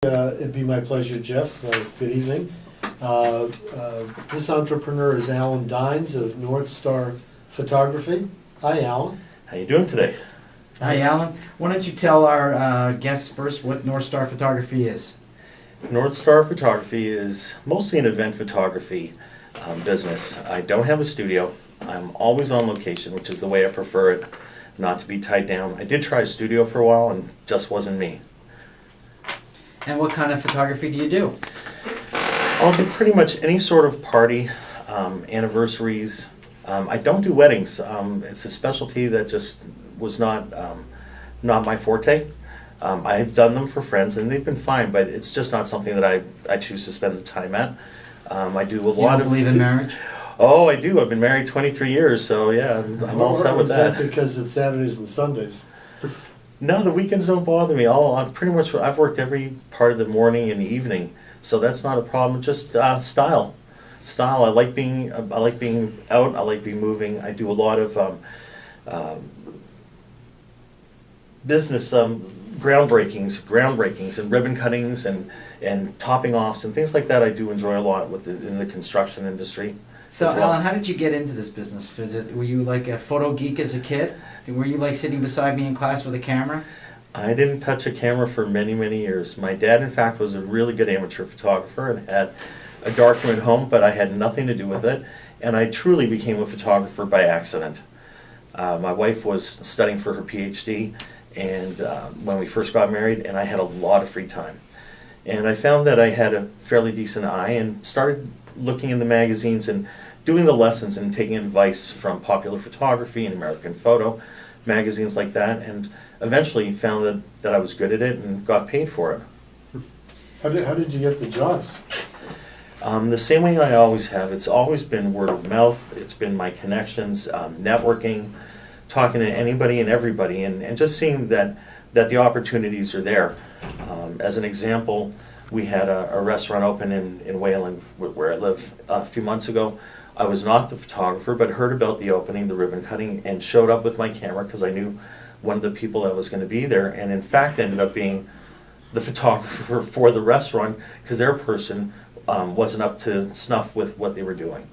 It'd be my pleasure, Jeff. Good evening. This entrepreneur is Allan Dines of Northstar Photography. Hi, Allan. How you doing today? Hi, Allan. Why don't you tell our guests first what Northstar Photography is? Northstar Photography is mostly an event photography business. I don't have a studio. I'm always on location, which is the way I prefer it, not to be tied down. I did try a studio for a while and just wasn't me. And what kind of photography do you do? I'll do pretty much any sort of party, anniversaries. I don't do weddings. It's a specialty that just was not my forte. I've done them for friends and they've been fine, but it's just not something that I choose to spend the time at. I do a lot of... You don't believe in marriage? Oh, I do. I've been married 23 years, so yeah, I'm all set with that. Because it's Saturdays and Sundays? No, the weekends don't bother me. I've worked every part of the morning and the evening, so that's not a problem. Just style. I like being out. I like being moving. I do a lot of business groundbreakings and ribbon cuttings and topping offs and things like that. I do enjoy a lot in the construction industry. So, Allan, how did you get into this business? Were you like a photo geek as a kid? Were you like sitting beside me in class with a camera? I didn't touch a camera for many, many years. My dad, in fact, was a really good amateur photographer and had a darkroom at home, but I had nothing to do with it. And I truly became a photographer by accident. My wife was studying for her PhD, and when we first got married, and I had a lot of free time. And I found that I had a fairly decent eye and started looking in the magazines and doing the lessons and taking advice from Popular Photography and American Photo, magazines like that, and eventually found that I was good at it and got paid for it. How did you get the jobs? The same way I always have. It's always been word of mouth. It's been my connections, networking, talking to anybody and everybody, and just seeing that the opportunities are there. As an example, we had a restaurant open in Wayland, where I live, a few months ago. I was not the photographer, but heard about the opening, the ribbon cutting, and showed up with my camera because I knew one of the people that was going to be there, and in fact ended up being the photographer for the restaurant because their person wasn't up to snuff with what they were doing.